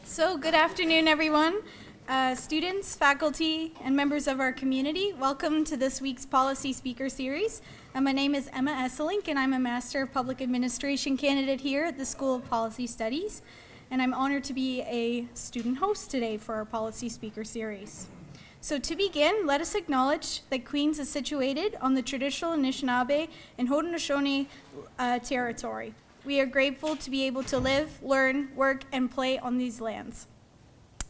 So good afternoon, everyone. Students, faculty, and members of our community, welcome to this week's Policy Speaker Series. My name is Emma Esselink, and I'm a Master of Public Administration candidate here at the School of Policy Studies, and I'm honored to be a student host today for our Policy Speaker Series. So to begin, let us acknowledge that Queens is situated on the traditional Anishinaabe and Haudenosaunee territory. We are grateful to be able to live, learn, work, and play on these lands.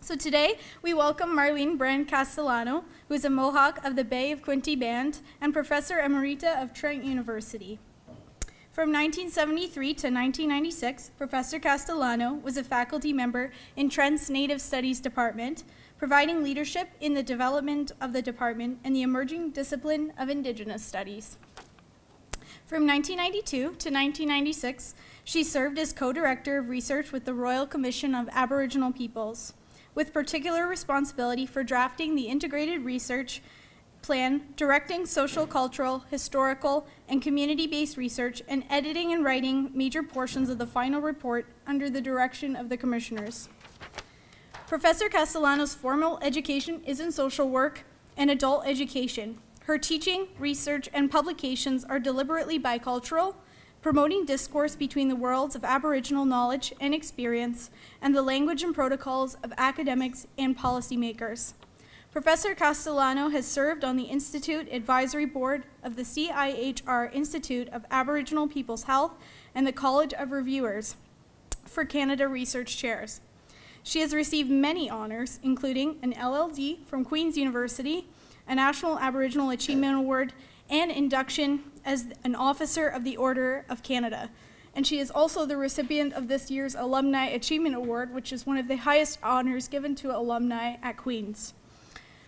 So today, we welcome Marlene Brant Castellano, who is a Mohawk of the Bay of Quinte Band and Professor Emerita of Trent University. From 1973 to 1996, Professor Castellano was a faculty member in Trent's Native Studies Department, providing leadership in the development of the department and the emerging discipline of Indigenous Studies. From 1992 to 1996, she served as co-director of research with the Royal Commission of Aboriginal Peoples, with particular responsibility for drafting the integrated research plan, directing social, cultural, historical, and community-based research, and editing and writing major portions of the final report under the direction of the commissioners. Professor Castellano's formal education is in social work and adult education. Her teaching, research, and publications are deliberately bicultural, promoting discourse between the worlds of Aboriginal knowledge and experience and the language and protocols of academics and policymakers. Professor Castellano has served on the Institute Advisory Board of the CIHR-Institute of Aboriginal Peoples Health and the College of Reviewers for Canada Research Chairs. She has received many honors, including an LLD from Queen's University, a National Aboriginal Achievement Award, and induction as an Officer of the Order of Canada. And she is also the recipient of this year's Alumni Achievement Award, which is one of the highest honors given to alumni at Queen's.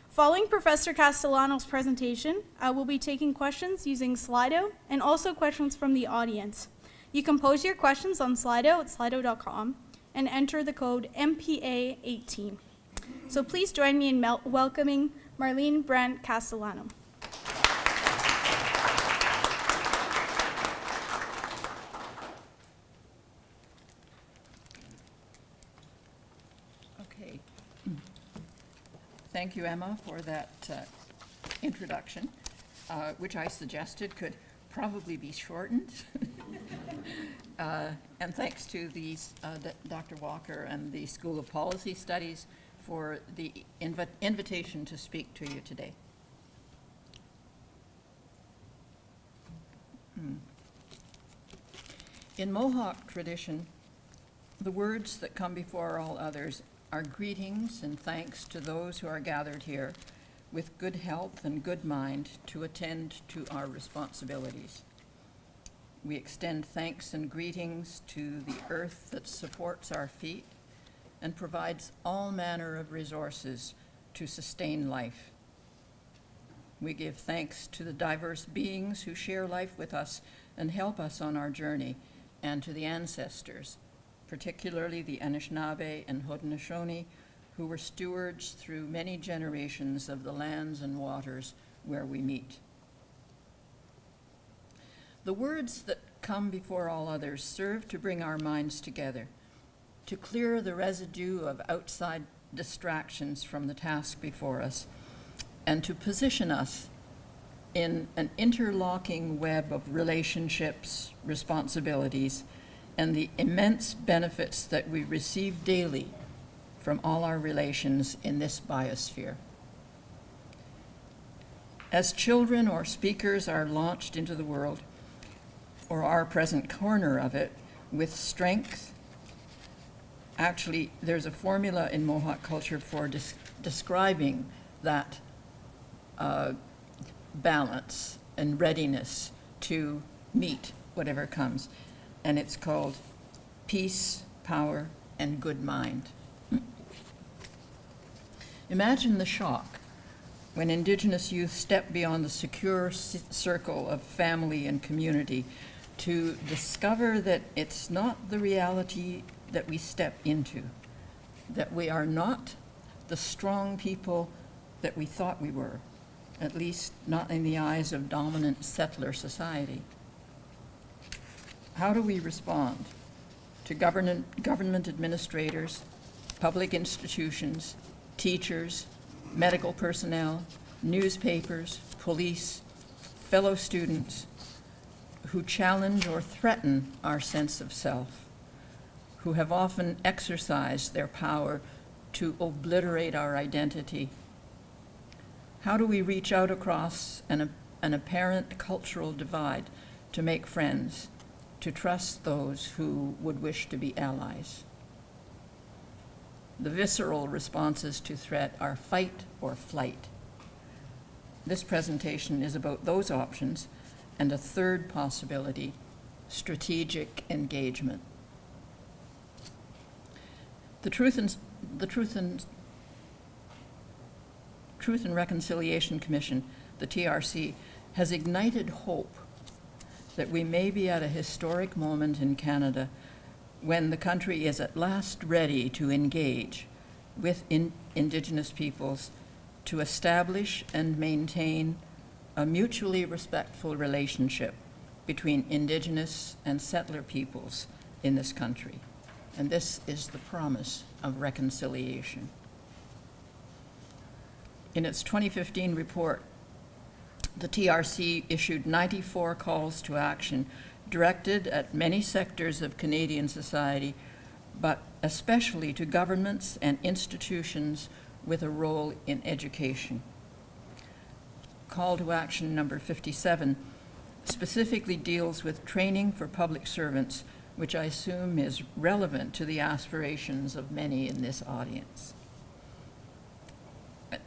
Following Professor Castellano's presentation, I will be taking questions using Slido and also questions from the audience. You can pose your questions on Slido at slido.com and enter the code MPA18. So please join me in welcoming Marlene Brant Castellano. Okay. Thank you, Emma, for that introduction, which I suggested could probably be shortened. And thanks to Dr. Walker and the School of Policy Studies for the invitation to speak to you today. In Mohawk tradition, the words that come before all others are greetings and thanks to those who are gathered here with good health and good mind to attend to our responsibilities. We extend thanks and greetings to the earth that supports our feet and provides all manner of resources to sustain life. We give thanks to the diverse beings who share life with us and help us on our journey, and to the ancestors, particularly the Anishinaabe and Haudenosaunee, who were stewards through many generations of the lands and waters where we meet. The words that come before all others serve to bring our minds together, to clear the residue of outside distractions from the task before us, and to position us in an interlocking web of relationships, responsibilities, and the immense benefits that we receive daily from all our relations in this biosphere. As children or speakers are launched into the world, or our present corner of it, with strength. Actually, there's a formula in Mohawk culture for describing that balance and readiness to meet whatever comes, and it's called peace, power, and good mind. Imagine the shock when Indigenous youth step beyond the secure circle of family and community to discover that it's not the reality that we step into, that we are not the strong people that we thought we were, at least not in the eyes of dominant settler society. How do we respond to government administrators, public institutions, teachers, medical personnel, newspapers, police, fellow students who challenge or threaten our sense of self, who have often exercised their power to obliterate our identity. How do we reach out across an apparent cultural divide to make friends, to trust those who would wish to be allies? The visceral responses to threat are fight or flight. This presentation is about those options and a third possibility, strategic engagement. The Truth and Reconciliation Commission, the TRC, has ignited hope that we may be at a historic moment in Canada when the country is at last ready to engage with Indigenous peoples to establish and maintain a mutually respectful relationship between Indigenous and settler peoples in this country. And this is the promise of reconciliation. In its 2015 report, the TRC issued 94 calls to action directed at many sectors of Canadian society, but especially to governments and institutions with a role in education. Call to action number 57 specifically deals with training for public servants, which I assume is relevant to the aspirations of many in this audience.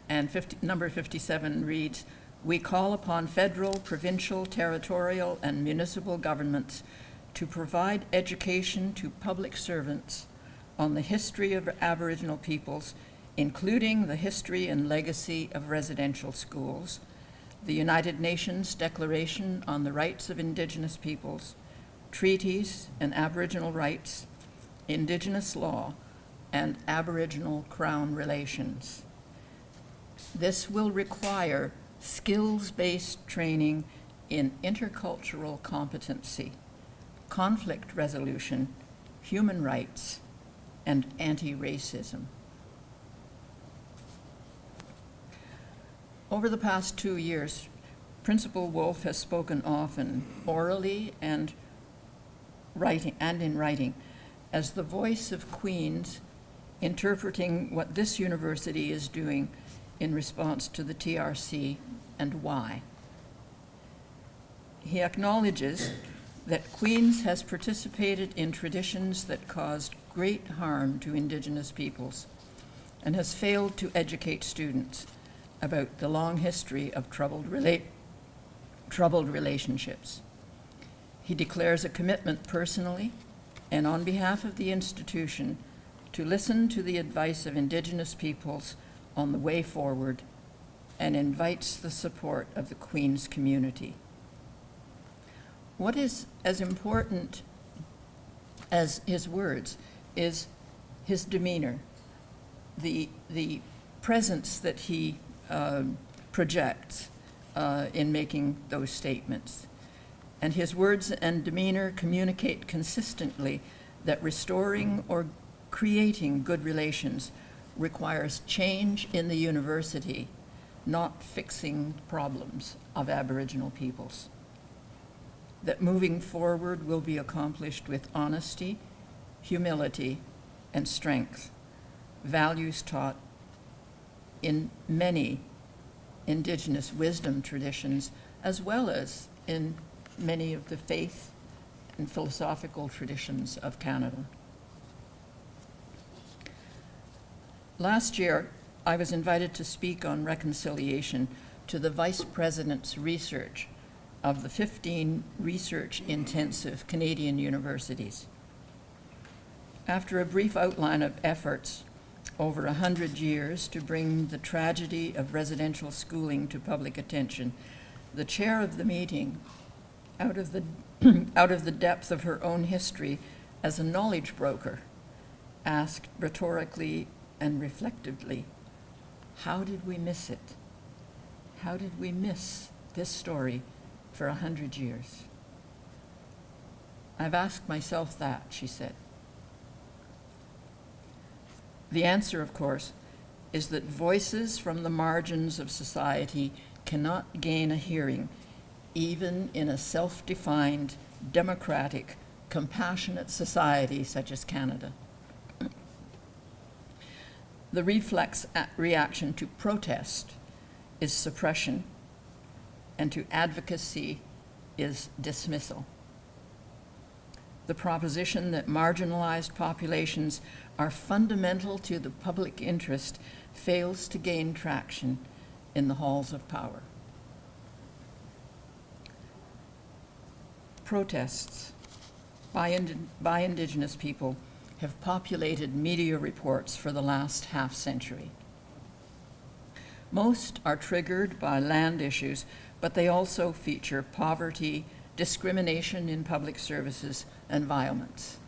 And number 57 reads, "We call upon federal, provincial, territorial, and municipal governments to provide education to public servants on the history of Aboriginal peoples, including the history and legacy of residential schools, the United Nations Declaration on the Rights of Indigenous Peoples, treaties and Aboriginal rights, Indigenous law, and Aboriginal Crown relations. This will require skills-based training in intercultural competency, conflict resolution, human rights, and anti-racism." Over the past 2 years, Principal Wolf has spoken often, orally and in writing, as the voice of Queens interpreting what this university is doing in response to the TRC and why. He acknowledges that Queens has participated in traditions that caused great harm to Indigenous peoples and has failed to educate students about the long history of troubled relationships. He declares a commitment personally and on behalf of the institution to listen to the advice of Indigenous peoples on the way forward and invites the support of the Queen's community. What is as important as his words is his demeanor, the presence that he projects in making those statements. And his words and demeanor communicate consistently that restoring or creating good relations requires change in the university, not fixing problems of Aboriginal peoples. That moving forward will be accomplished with honesty, humility, and strength, values taught in many Indigenous wisdom traditions, as well as in many of the faith and philosophical traditions of Canada. Last year, I was invited to speak on reconciliation to the Vice President's research of the 15 research-intensive Canadian universities. After a brief outline of efforts over 100 years to bring the tragedy of residential schooling to public attention, the chair of the meeting, out of the depth of her own history as a knowledge broker, asked rhetorically and reflectively, how did we miss it? How did we miss this story for 100 years? I've asked myself that, she said. The answer, of course, is that voices from the margins of society cannot gain a hearing, even in a self-defined, democratic, compassionate society such as Canada. The reflex reaction to protest is suppression, and to advocacy is dismissal. The proposition that marginalized populations are fundamental to the public interest fails to gain traction in the halls of power. Protests by Indigenous people have populated media reports for the last half-century. Most are triggered by land issues, but they also feature poverty, discrimination in public services, and violence.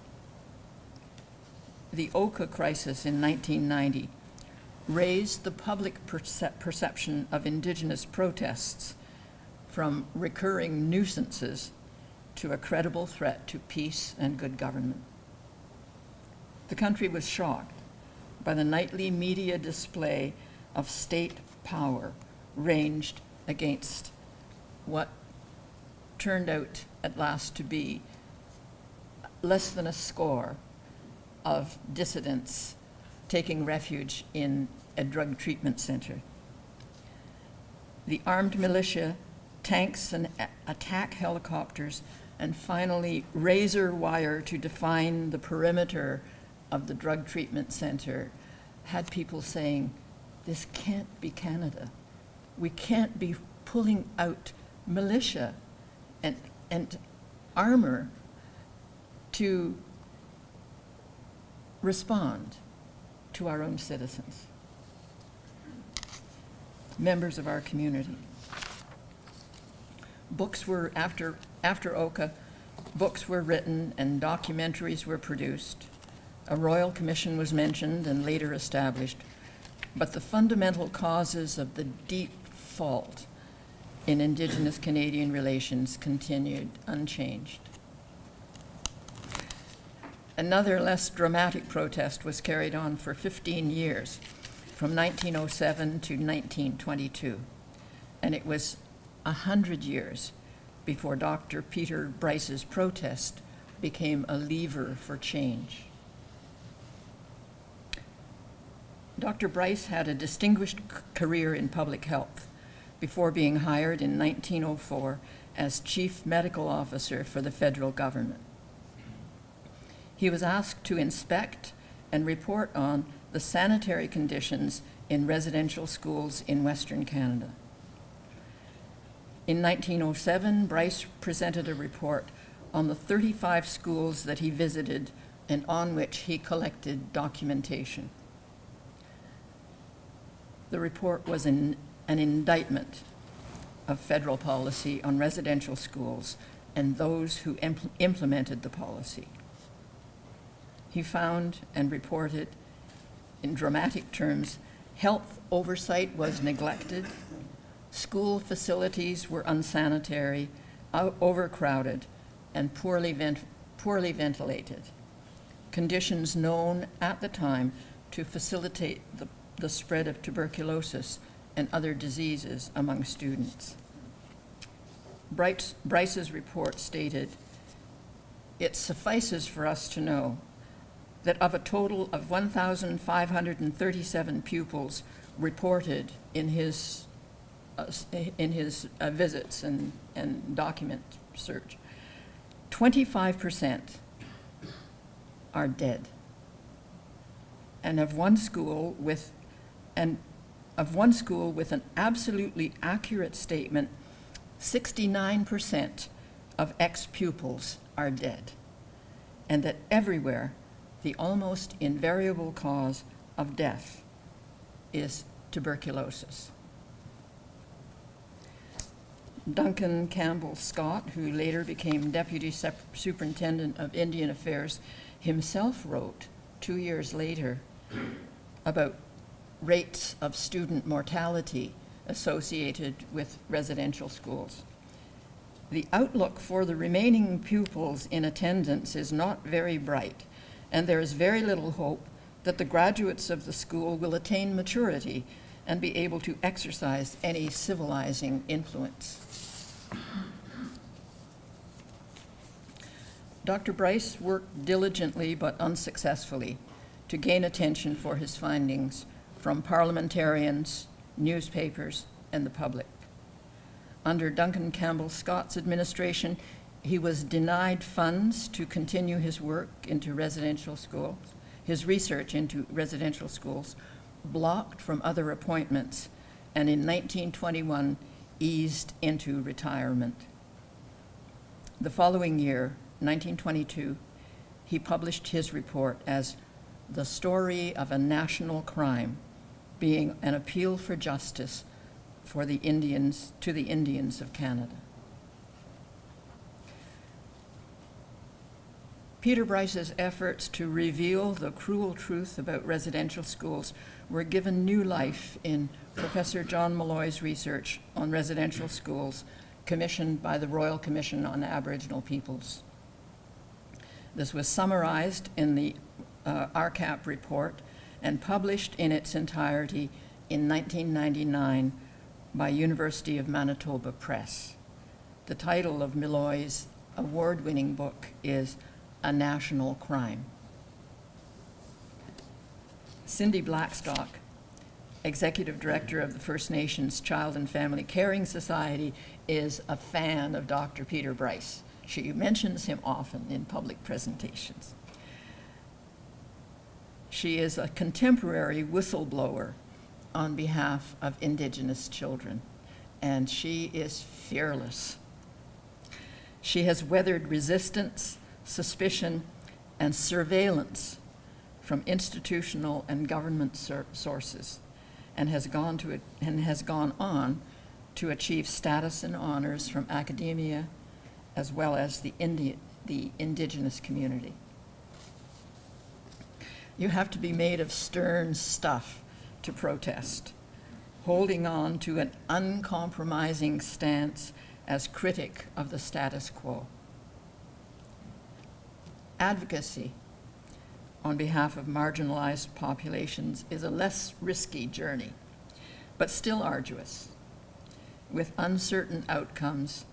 The Oka crisis in 1990 raised the public perception of Indigenous protests from recurring nuisances to a credible threat to peace and good government. The country was shocked by the nightly media display of state power ranged against what turned out at last to be less than a score of dissidents taking refuge in a drug treatment center. The armed militia, tanks and attack helicopters, and finally razor wire to define the perimeter of the drug treatment center had people saying, "This can't be Canada. We can't be pulling out militia and armor to respond to our own citizens." Members of our community. Books were, after Oka, books were written and documentaries were produced. A royal commission was mentioned and later established, but the fundamental causes of the deep fault in Indigenous Canadian relations continued unchanged. Another less dramatic protest was carried on for 15 years, from 1907 to 1922, and it was 100 years before Dr. Peter Bryce's protest became a lever for change. Dr. Bryce had a distinguished career in public health before being hired in 1904 as Chief Medical Officer for the federal government. He was asked to inspect and report on the sanitary conditions in residential schools in Western Canada. In 1907, Bryce presented a report on the 35 schools that he visited and on which he collected documentation. The report was an indictment of federal policy on residential schools and those who implemented the policy. He found and reported in dramatic terms, health oversight was neglected, school facilities were unsanitary, overcrowded, and poorly ventilated, conditions known at the time to facilitate the spread of tuberculosis and other diseases among students. Bryce's report stated, "It suffices for us to know that of a total of 1,537 pupils reported in his visits and document search, 25% are dead. And of one school with an absolutely accurate statement, 69% of ex-pupils are dead, and that everywhere the almost invariable cause of death is tuberculosis." Duncan Campbell Scott, who later became Deputy Superintendent of Indian Affairs, himself wrote 2 years later about rates of student mortality associated with residential schools. "The outlook for the remaining pupils in attendance is not very bright, and there is very little hope that the graduates of the school will attain maturity and be able to exercise any civilizing influence. Dr. Bryce worked diligently but unsuccessfully to gain attention for his findings from parliamentarians, newspapers, and the public. Under Duncan Campbell Scott's administration, he was denied funds to continue his work into residential schools, his research into residential schools, blocked from other appointments, and in 1921 eased into retirement. The following year, 1922, he published his report as The Story of a National Crime, being an appeal for justice for the Indians, to the Indians of Canada. Peter Bryce's efforts to reveal the cruel truth about residential schools were given new life in Professor John Malloy's research on residential schools, commissioned by the Royal Commission on Aboriginal Peoples. This was summarized in the RCAP report and published in its entirety in 1999 by University of Manitoba Press. The title of Malloy's award-winning book is A National Crime. Sindhi Blackstock, Executive Director of the First Nations Child and Family Caring Society, is a fan of Dr. Peter Bryce. She mentions him often in public presentations. She is a contemporary whistleblower on behalf of Indigenous children, and she is fearless. She has weathered resistance, suspicion, and surveillance from institutional and government sources, and has gone on to achieve status and honors from academia as well as the Indigenous community. You have to be made of stern stuff to protest, holding on to an uncompromising stance as critic of the status quo. Advocacy on behalf of marginalized populations is a less risky journey, but still arduous, with uncertain outcomes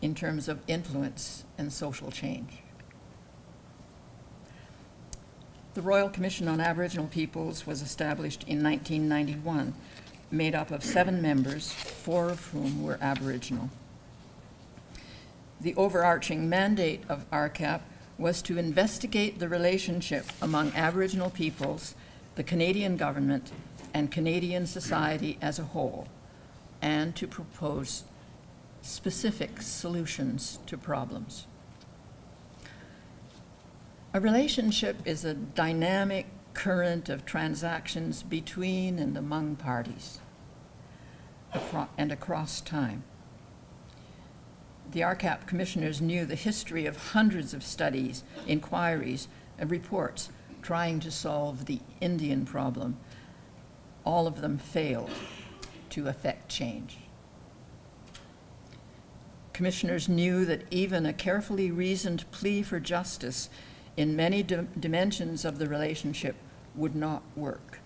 in terms of influence and social change. The Royal Commission on Aboriginal Peoples was established in 1991, made up of 7 members, 4 of whom were Aboriginal. The overarching mandate of RCAP was to investigate the relationship among Aboriginal peoples, the Canadian government, and Canadian society as a whole, and to propose specific solutions to problems. A relationship is a dynamic current of transactions between and among parties and across time. The RCAP commissioners knew the history of hundreds of studies, inquiries, and reports trying to solve the Indian problem. All of them failed to effect change. Commissioners knew that even a carefully reasoned plea for justice in many dimensions of the relationship would not work.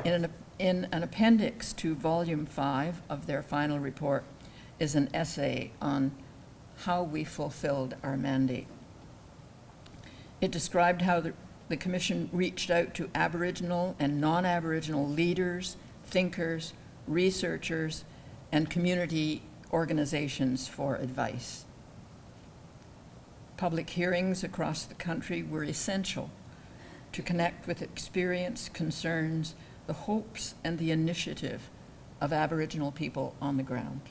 In an appendix to Volume 5 of their final report is an essay on how we fulfilled our mandate. It described how the Commission reached out to Aboriginal and non-Aboriginal leaders, thinkers, researchers, and community organizations for advice. Public hearings across the country were essential to connect with experience, concerns, the hopes, and the initiative of Aboriginal people on the ground.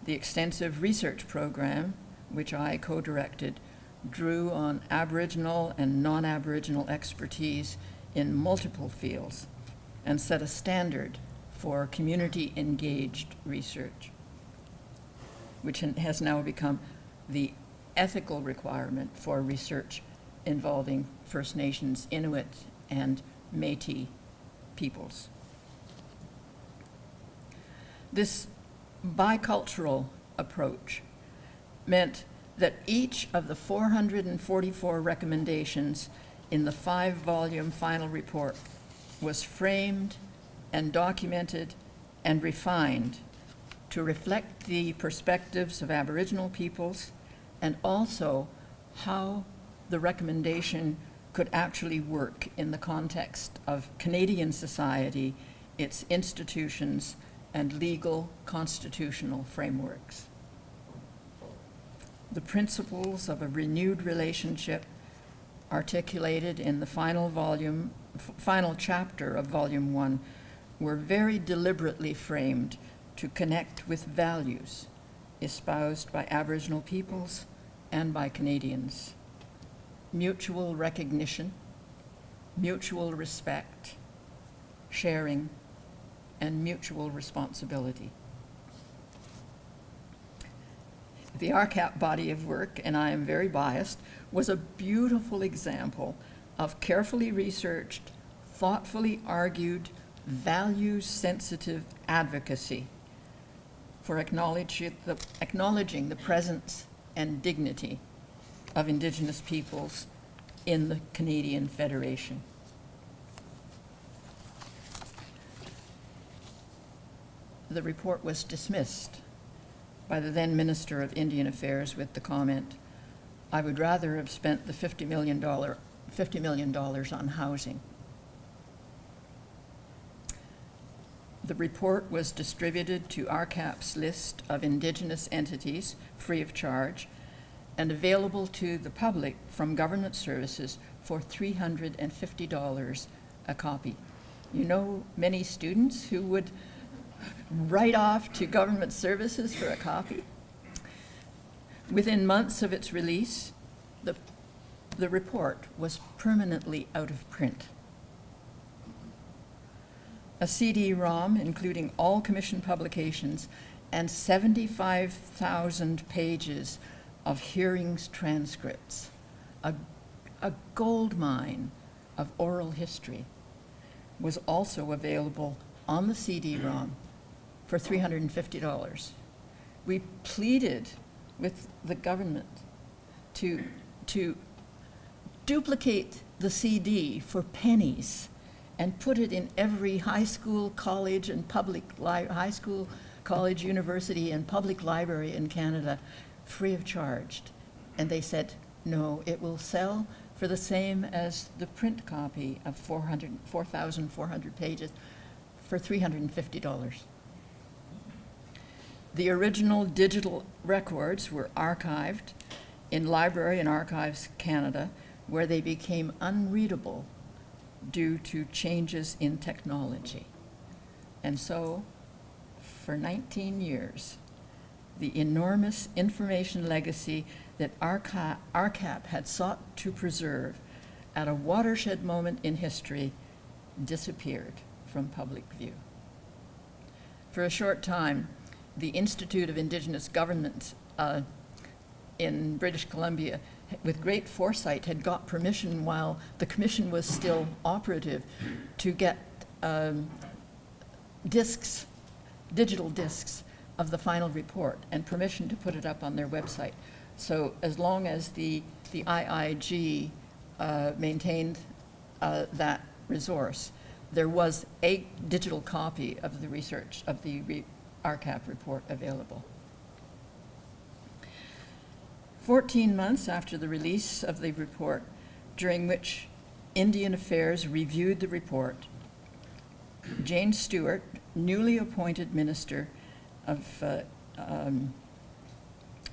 The extensive research program, which I co-directed, drew on Aboriginal and non-Aboriginal expertise in multiple fields and set a standard for community-engaged research, which has now become the ethical requirement for research involving First Nations, Inuit and Metis peoples. This bicultural approach meant that each of the 444 recommendations in the 5-volume final report was framed and documented and refined to reflect the perspectives of Aboriginal peoples and also how the recommendation could actually work in the context of Canadian society, its institutions, and legal constitutional frameworks. The principles of a renewed relationship articulated in the final chapter of Volume 1 were very deliberately framed to connect with values espoused by Aboriginal peoples and by Canadians. Mutual recognition, mutual respect, sharing, and mutual responsibility. The RCAP body of work, and I am very biased, was a beautiful example of carefully researched, thoughtfully argued, values-sensitive advocacy for acknowledging the presence and dignity of Indigenous peoples in the Canadian Federation. The report was dismissed by the then Minister of Indian Affairs with the comment, "I would rather have spent the $50 million on housing." The report was distributed to RCAP's list of Indigenous entities free of charge and available to the public from government services for $350 a copy. You know many students who would write off to government services for a copy? Within months of its release, the report was permanently out of print. A CD-ROM, including all commission publications and 75,000 pages of hearings transcripts, a gold mine of oral history, was also available on the CD-ROM for $350. We pleaded with the government to duplicate the CD for pennies and put it in every high school, college, and high school, college, university, and public library in Canada free of charge. And they said, no, it will sell for the same as the print copy of 4,400 pages for $350. The original digital records were archived in Library and Archives Canada, where they became unreadable due to changes in technology. And so, for 19 years, the enormous information legacy that RCAP had sought to preserve at a watershed moment in history disappeared from public view. For a short time, the Institute of Indigenous Government in British Columbia, with great foresight, had got permission while the commission was still operative to get digital discs of the final report and permission to put it up on their website. So as long as the IIG maintained that resource, there was a digital copy of the research of the RCAP report available. 14 months after the release of the report, during which Indian Affairs reviewed the report, Jane Stewart, newly appointed Minister of,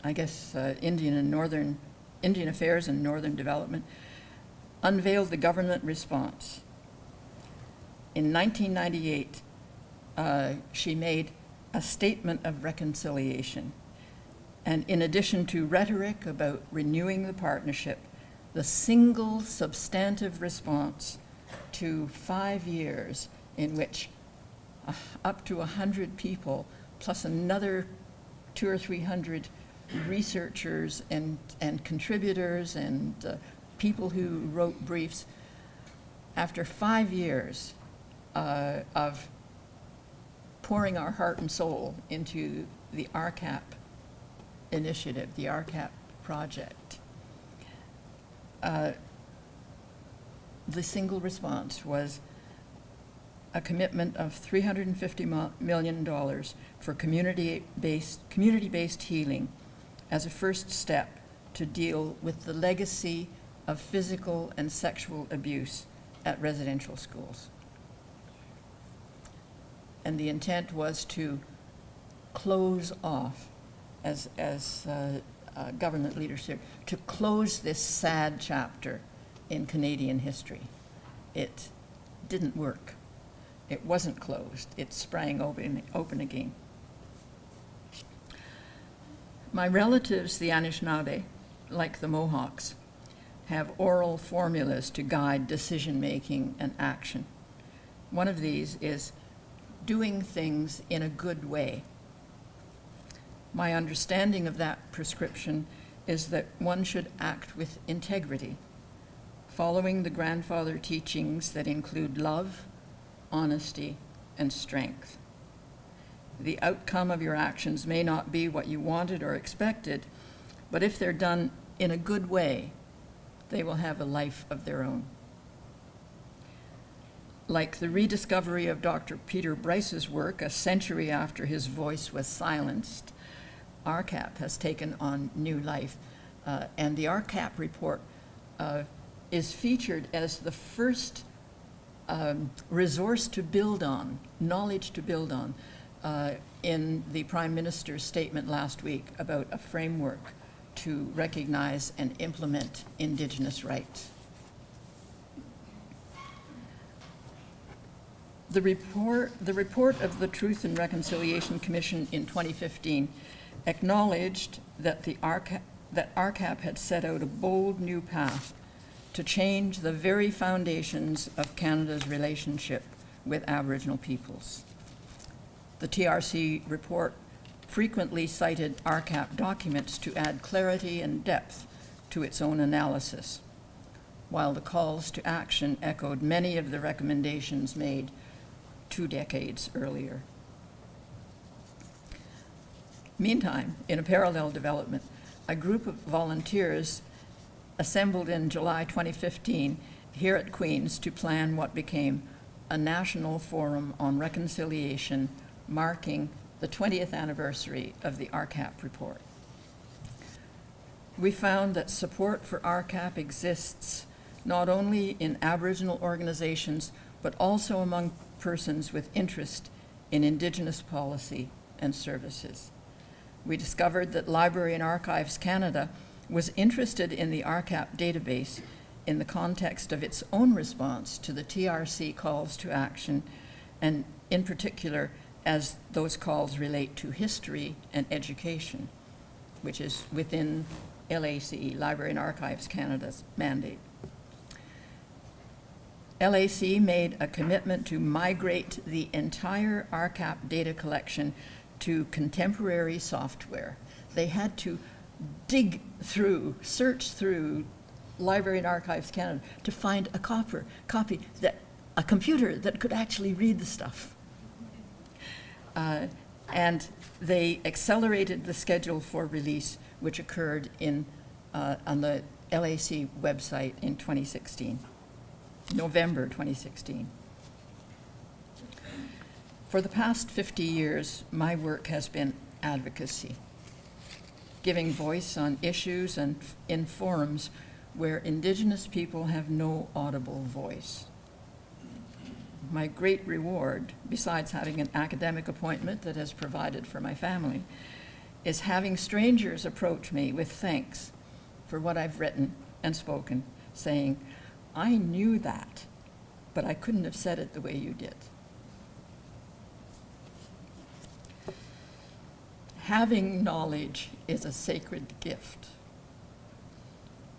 Indian Affairs and Northern Development, unveiled the government response. In 1998, she made a statement of reconciliation. And in addition to rhetoric about renewing the partnership, the single substantive response to 5 years in which up to 100 people, plus another 200 or 300 researchers and contributors and people who wrote briefs, after 5 years of pouring our heart and soul into the RCAP initiative, the RCAP project, the single response was a commitment of $350 million for community-based healing as a first step to deal with the legacy of physical and sexual abuse at residential schools. And the intent was to close off, as government leaders here, to close this sad chapter in Canadian history. It didn't work. It wasn't closed. It sprang open again. My relatives, the Anishinaabe, like the Mohawks, have oral formulas to guide decision-making and action. One of these is doing things in a good way. My understanding of that prescription is that one should act with integrity, following the grandfather teachings that include love, honesty, and strength. The outcome of your actions may not be what you wanted or expected, but if they're done in a good way, they will have a life of their own. Like the rediscovery of Dr. Peter Bryce's work a century after his voice was silenced, RCAP has taken on new life. And the RCAP report is featured as the first resource to build on, knowledge to build on, in the Prime Minister's statement last week about a framework to recognize and implement Indigenous rights. The report of the Truth and Reconciliation Commission in 2015 acknowledged that RCAP had set out a bold new path to change the very foundations of Canada's relationship with Aboriginal peoples. The TRC report frequently cited RCAP documents to add clarity and depth to its own analysis, while the calls to action echoed many of the recommendations made 2 decades earlier. Meantime, in a parallel development, a group of volunteers assembled in July 2015 here at Queen's to plan what became a national forum on reconciliation marking the 20th anniversary of the RCAP report. We found that support for RCAP exists not only in Aboriginal organizations, but also among persons with interest in Indigenous policy and services. We discovered that Library and Archives Canada was interested in the RCAP database in the context of its own response to the TRC calls to action, and in particular, as those calls relate to history and education, which is within LAC, Library and Archives Canada's mandate. LAC made a commitment to migrate the entire RCAP data collection to contemporary software. They had to dig through, search through Library and Archives Canada to find a copy that a computer that could actually read the stuff. And they accelerated the schedule for release, which occurred on the LAC website in 2016, November 2016. For the past 50 years, my work has been advocacy, giving voice on issues and in forums where Indigenous people have no audible voice. My great reward, besides having an academic appointment that has provided for my family, is having strangers approach me with thanks for what I've written and spoken, saying, "I knew that, but I couldn't have said it the way you did." Having knowledge is a sacred gift.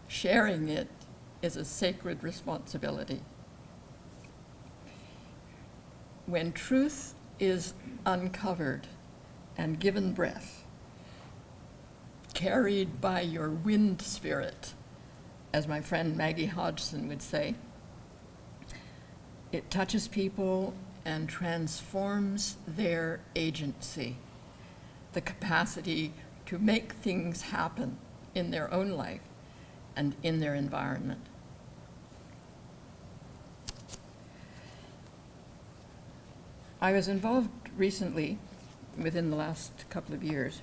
Sharing it is a sacred responsibility. When truth is uncovered and given breath, carried by your wind spirit, as my friend Maggie Hodgson would say, it touches people and transforms their agency, the capacity to make things happen in their own life and in their environment. I was involved recently, within the last couple of years.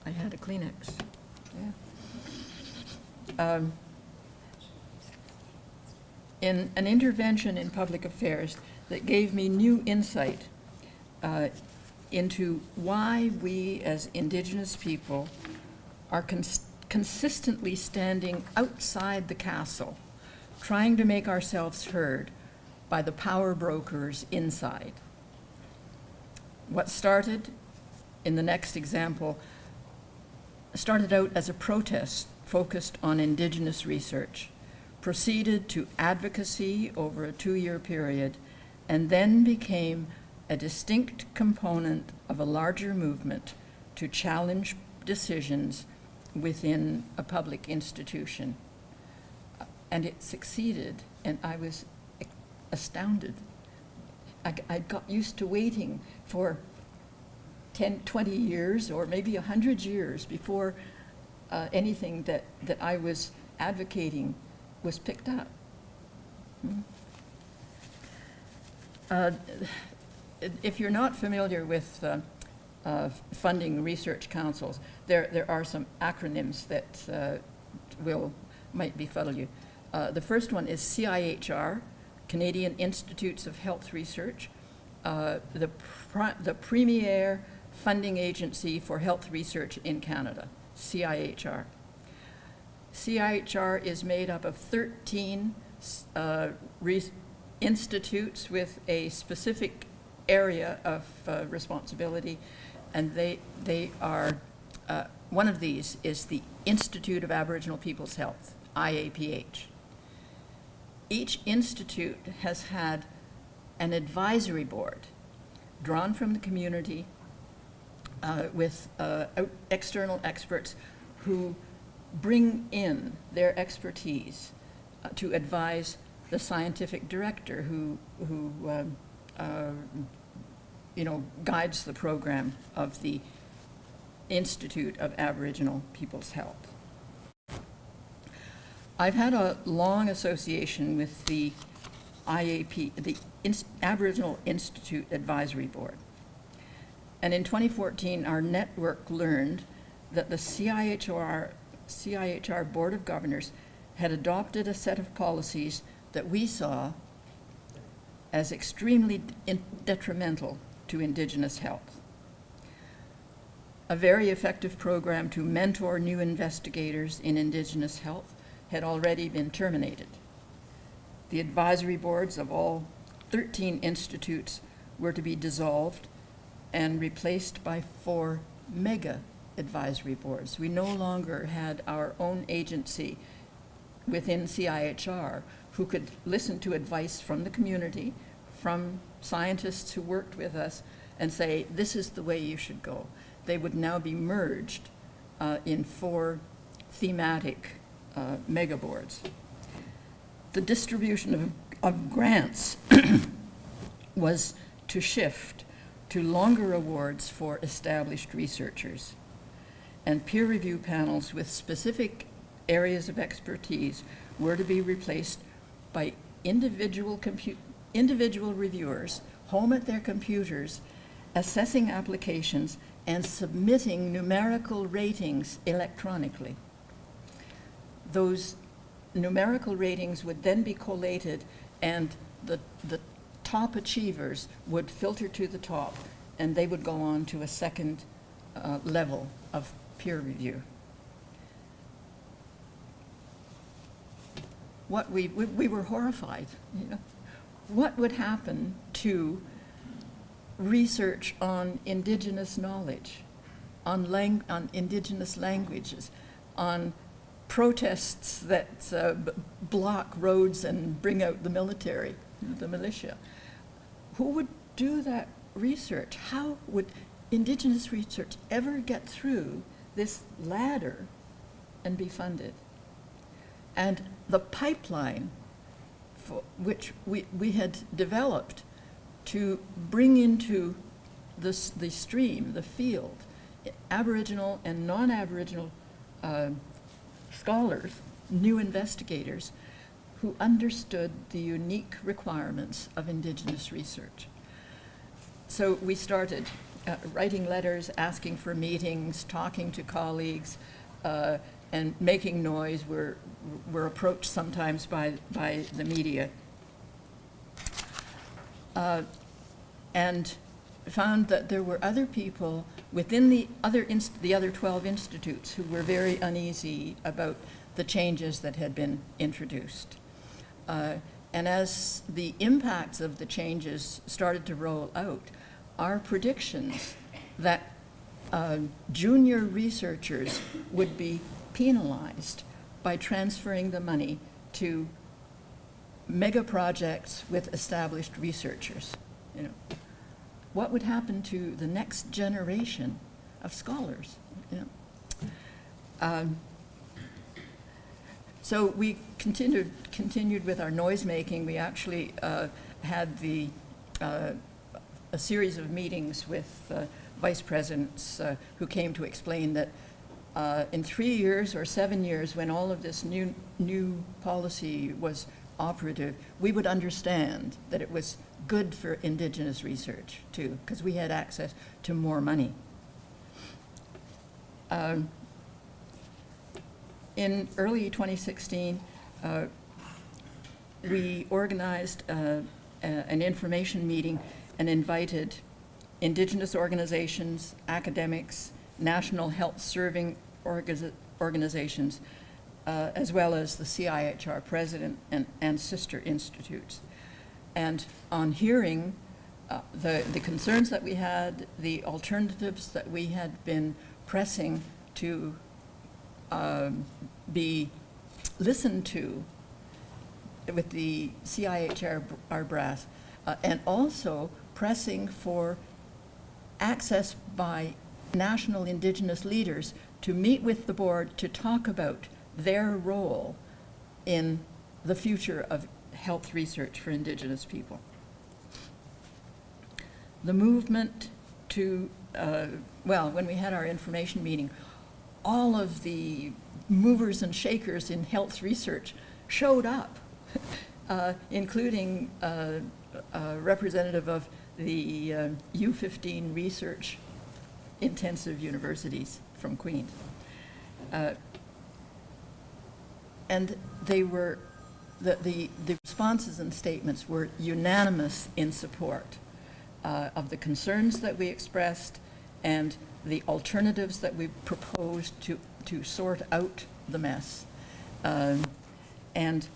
I had a Kleenex, yeah. In an intervention in public affairs that gave me new insight into why we as Indigenous people are consistently standing outside the castle, trying to make ourselves heard by the power brokers inside. What started, in the next example, started out as a protest focused on Indigenous research, proceeded to advocacy over a 2-year period, and then became a distinct component of a larger movement to challenge decisions within a public institution. And it succeeded, and I was astounded. I got used to waiting for 10, 20 years or maybe 100 years before anything that I was advocating was picked up. If you're not familiar with funding research councils, there are some acronyms that might befuddle you. The first one is CIHR, Canadian Institutes of Health Research, the premier funding agency for health research in Canada, CIHR. CIHR is made up of 13 institutes with a specific area of responsibility, and they are, one of these is the Institute of Aboriginal Peoples Health, IAPH. Each institute has had an advisory board drawn from the community with external experts who bring in their expertise to advise the scientific director who guides the program of the Institute of Aboriginal Peoples Health. I've had a long association with the IAP, the Aboriginal Institute Advisory Board. And in 2014, our network learned that the CIHR Board of Governors had adopted a set of policies that we saw as extremely detrimental to Indigenous health. A very effective program to mentor new investigators in Indigenous health had already been terminated. The advisory boards of all 13 institutes were to be dissolved and replaced by 4 mega advisory boards. We no longer had our own agency within CIHR who could listen to advice from the community, from scientists who worked with us, and say, this is the way you should go. They would now be merged in 4 thematic mega boards. The distribution of grants was to shift to longer awards for established researchers, and peer review panels with specific areas of expertise were to be replaced by individual reviewers home at their computers, assessing applications and submitting numerical ratings electronically. Those numerical ratings would then be collated, and the top achievers would filter to the top, and they would go on to a second level of peer review. What we were horrified. You know? What would happen to research on Indigenous knowledge, on Indigenous languages, on protests that block roads and bring out the military, the militia? Who would do that research? How would Indigenous research ever get through this ladder and be funded? And the pipeline for which we had developed to bring into the stream, the field, Aboriginal and non-Aboriginal scholars, new investigators, who understood the unique requirements of Indigenous research. So we started writing letters, asking for meetings, talking to colleagues, and making noise. We're approached sometimes by the media. And found that there were other people within the other 12 institutes who were very uneasy about the changes that had been introduced. And as the impacts of the changes started to roll out, our predictions that junior researchers would be penalized by transferring the money to mega projects with established researchers. You know, what would happen to the next generation of scholars? You know, so we continued with our noisemaking. We actually had a series of meetings with vice presidents who came to explain that in 3 years or 7 years, when all of this new policy was operative, we would understand that it was good for Indigenous research too, because we had access to more money. In early 2016, we organized an information meeting and invited Indigenous organizations, academics, national health serving organizations, as well as the CIHR president and sister institutes. And on hearing the concerns that we had, the alternatives that we had been pressing to be listened to with the CIHR brass, and also pressing for access by national Indigenous leaders to meet with the board to talk about their role in the future of health research for Indigenous people. The movement to, when we had our information meeting, all of the movers and shakers in health research showed up, including a representative of the U15 research intensive universities from Queens. And they were, the responses and statements were unanimous in support of the concerns that we expressed and the alternatives that we proposed to sort out the mess. And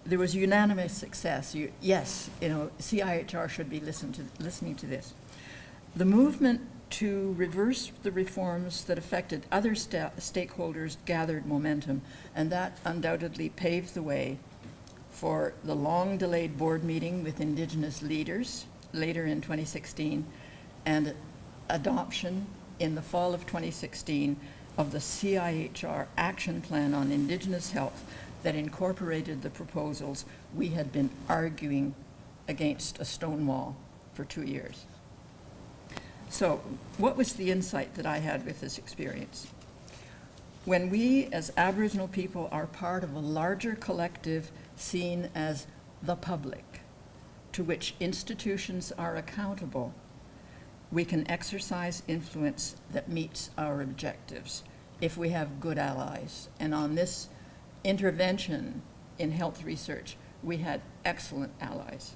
there was unanimous success. Yes, you know, CIHR should be listening to this. The movement to reverse the reforms that affected other stakeholders gathered momentum, and that undoubtedly paved the way for the long-delayed board meeting with Indigenous leaders later in 2016, and adoption in the fall of 2016 of the CIHR Action Plan on Indigenous Health that incorporated the proposals we had been arguing against a stone wall for 2 years. So what was the insight that I had with this experience? When we as Aboriginal people are part of a larger collective seen as the public, to which institutions are accountable, we can exercise influence that meets our objectives if we have good allies. And on this intervention in health research, we had excellent allies.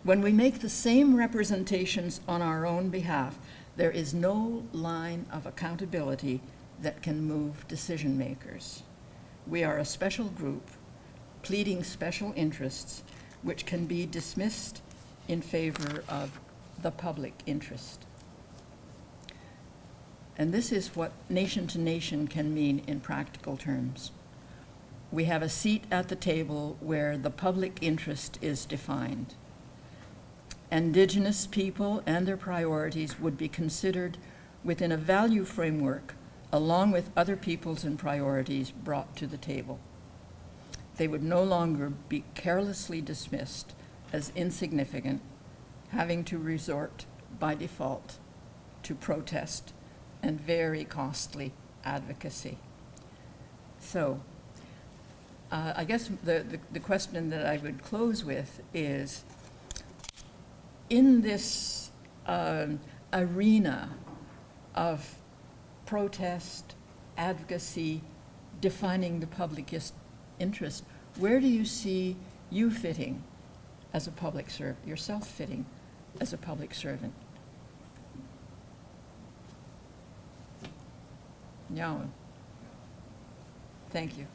When we make the same representations on our own behalf, there is no line of accountability that can move decision makers. We are a special group pleading special interests which can be dismissed in favor of the public interest. And this is what nation to nation can mean in practical terms. We have a seat at the table where the public interest is defined. Indigenous people and their priorities would be considered within a value framework along with other peoples and priorities brought to the table. They would no longer be carelessly dismissed as insignificant, having to resort by default to protest and very costly advocacy. So, I guess the question that I would close with is, in this arena of protest, advocacy, defining the public interest, where do you see you fitting as a public servant, yourself fitting as a public servant? No. Thank you.